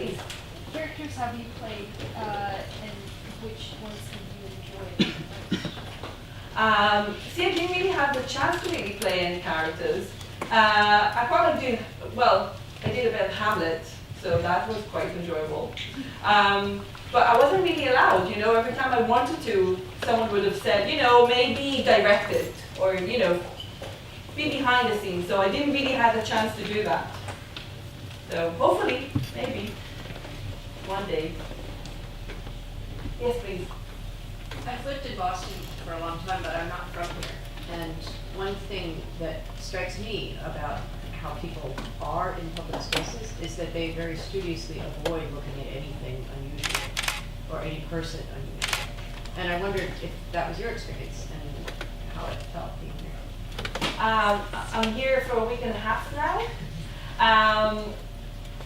please. Characters have you played, and which ones have you enjoyed most? See, I didn't really have the chance to really play any characters. I thought I'd do, well, I did a bit of Hamlet, so that was quite enjoyable. But I wasn't really allowed, you know, every time I wanted to, someone would have said, you know, maybe direct it, or, you know, be behind the scenes. So I didn't really have the chance to do that. So hopefully, maybe, one day. Yes, please. I've lived in Boston for a long time, but I'm not from here. And one thing that strikes me about how people are in public spaces is that they very studiously avoid looking at anything unusual or any person unusual. And I wondered if that was your experience and how it felt being here. I'm here for a week and a half now.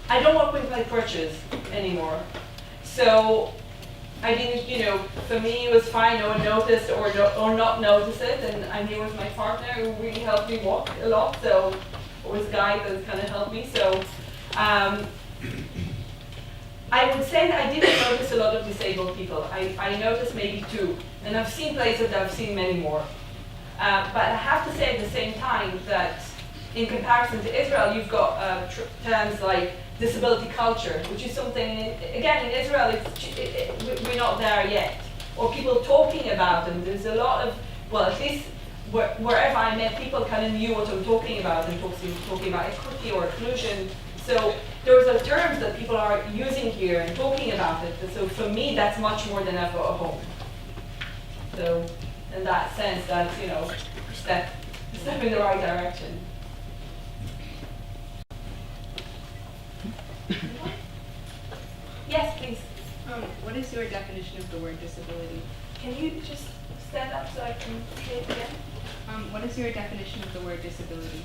I don't work with my crutches anymore. So I didn't, you know, for me it was fine, no one noticed or not notice it, and I'm here with my partner who really helped me walk a lot, so it was a guy that kind of helped me. So I would say that I didn't notice a lot of disabled people. I noticed maybe 2, and I've seen places that I've seen many more. But I have to say at the same time that in comparison to Israel, you've got terms like disability culture, which is something, again, in Israel, we're not there yet. Or people talking about them. There's a lot of, well, at least wherever I met, people kind of knew what I'm talking about and talking about equity or inclusion. So those are terms that people are using here and talking about it. So for me, that's much more than I've got at home. So in that sense, that's, you know, step in the right direction. Yes, please. What is your definition of the word disability? Can you just stand up so I can say it again? What is your definition of the word disability?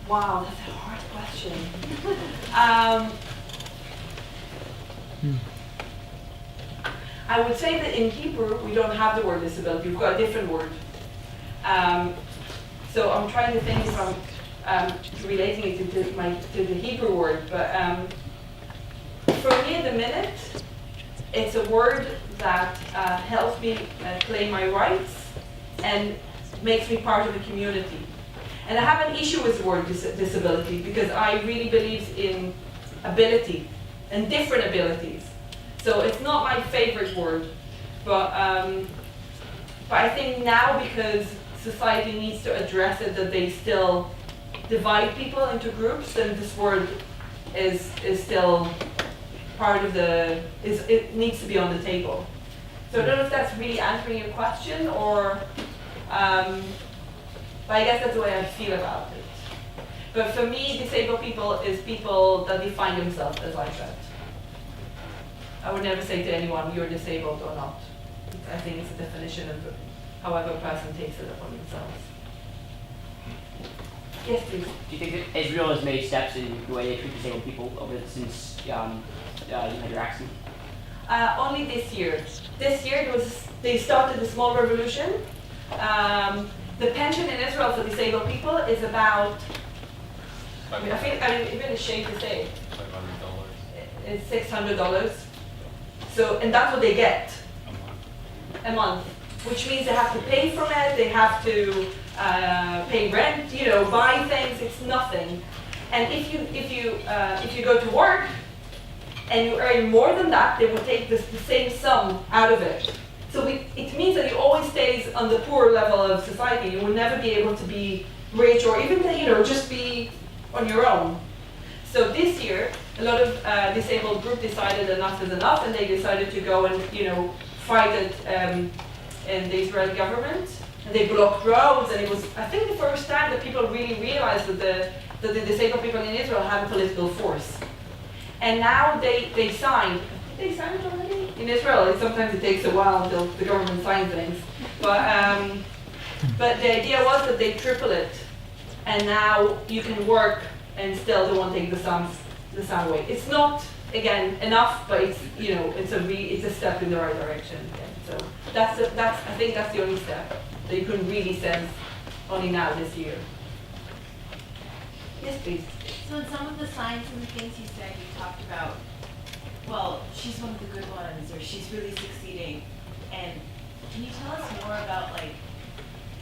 Wow, that's a hard question. I would say that in Hebrew, we don't have the word disability. We've got a different word. So I'm trying to think if I'm relating it to the Hebrew word. But for me at the minute, it's a word that helps me claim my rights and makes me part of the community. And I have an issue with the word disability because I really believe in ability and different abilities. So it's not my favorite word, but I think now because society needs to address it, that they still divide people into groups, then this word is still part of it needs to be on the table. So I don't know if that's really answering your question or, but I guess that's the way I feel about it. But for me, disabled people is people that define themselves as like that. I would never say to anyone, you're disabled or not. I think it's a definition of however a person takes it upon themselves. Yes, please. Do you think that Israel has made steps in the way they treat disabled people since you had your accident? Only this year. This year they started a small revolution. The pension in Israel for disabled people is about, I'm even ashamed to say, $500. it's $600. So, and that's what they get a month, which means they have to pay from it, they have to pay rent, you know, buy things. It's nothing. And if you go to work and you earn more than that, they will take the same sum out of it. So it means that you always stays on the poor level of society. You will never be able to be rich or even, you know, just be on your own. So this year, a lot of disabled groups decided enough is enough, and they decided to go and, you know, fight it in the Israeli government. And they blocked roads, and it was, I think, the first time that people really realized that the disabled people in Israel have a political force. And now they signed. Did they sign it already? In Israel, sometimes it takes a while until the government signs things. But the idea was that they triple it, and now you can work and still they won't take the sum away. It's not, again, enough, but it's, you know, it's a step in the right direction. Yeah. So I think that's the only step that you can really sense only now this year. Yes, please. So in some of the signs and the things you said, you talked about well, she's one of the good ones, or she's really succeeding. And can you tell us more about like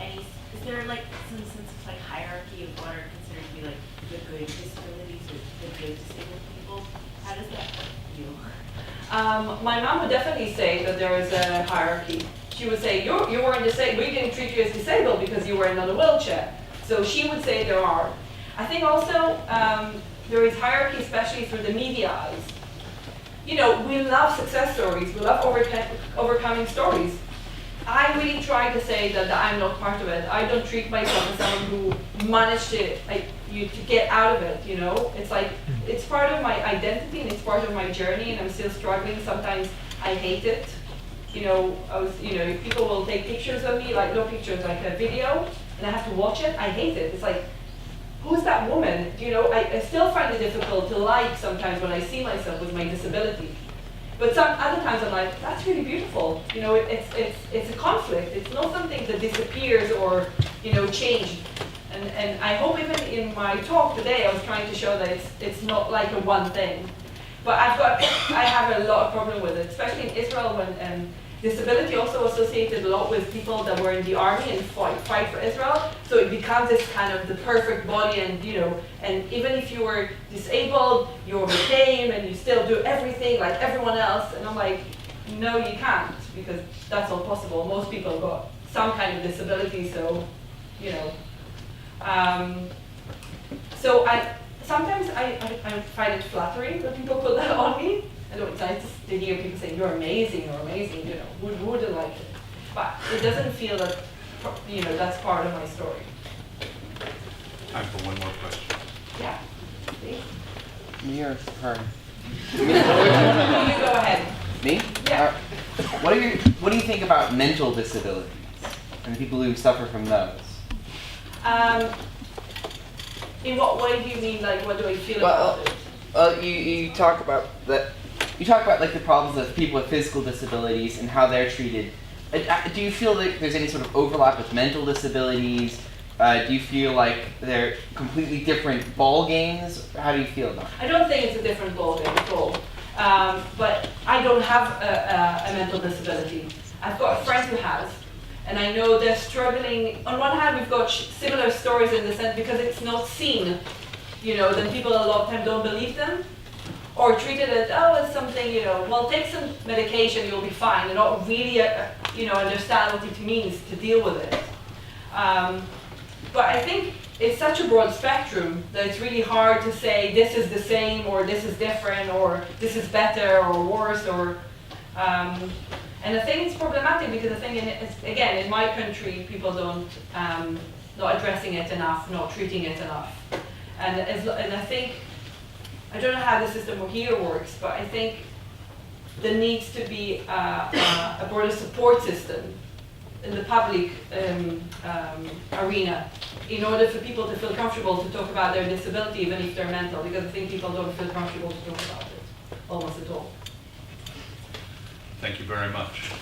is there like some sense of like hierarchy of what are considered to be like the good disabilities or the good disabled people? How does that work for you? My mom would definitely say that there is a hierarchy. She would say, you weren't disabled, we didn't treat you as disabled because you were in a wheelchair. So she would say there are. I think also there is hierarchy, especially through the media eyes. You know, we love success stories, we love overcoming stories. I really try to say that I'm not part of it. I don't treat myself as someone who managed to get out of it, you know? It's like, it's part of my identity and it's part of my journey and I'm still struggling. Sometimes I hate it. You know, people will take pictures of me, like no pictures, like a video, and I have to watch it. I hate it. It's like, who's that woman? You know, I still find it difficult to like sometimes when I see myself with my disability. But some other times I'm like, that's really beautiful. You know, it's a conflict. It's not something that disappears or, you know, changed. And I hope even in my talk today I was trying to show that it's not like a one thing. But I have a lot of problem with it, especially in Israel when disability also associated a lot with people that were in the army and fight for Israel. So it becomes this kind of the perfect body and, you know, and even if you were disabled, you overcame and you still do everything like everyone else. And I'm like, no, you can't, because that's not possible. Most people got some kind of disability, so, you know. So sometimes I find it flattering when people put that on me. I know it's nice to hear people say, you're amazing, you know, who wouldn't like it? But it doesn't feel that, you know, that's part of my story. Time for one more question. Yeah, please. Me or her? You go ahead. Me? Yeah. What do you think about mental disabilities and the people who suffer from those? In what way do you mean, like, what do I feel about it? You talk about that. You talk about like the problems of people with physical disabilities and how they're treated. Do you feel like there's any sort of overlap with mental disabilities? Do you feel like they're completely different ball games? How do you feel about it? I don't think it's a different ball game at all. But I don't have a mental disability. I've got a friend who has. And I know they're struggling. On one hand, we've got similar stories in the sense because it's not seen, you know, then people a lot of time don't believe them or treat it as, oh, it's something, you know, well, take some medication, you'll be fine, and not really, you know, understand what it means to deal with it. But I think it's such a broad spectrum that it's really hard to say this is the same or this is different or this is better or worse or. And I think it's problematic because I think, again, in my country, people don't, not addressing it enough, not treating it enough. And I think, I don't know how the system here works, but I think there needs to be a broader support system in the public arena in order for people to feel comfortable to talk about their disability, even if they're mental, because I think people don't feel comfortable to talk about it, almost at all. Thank you very much.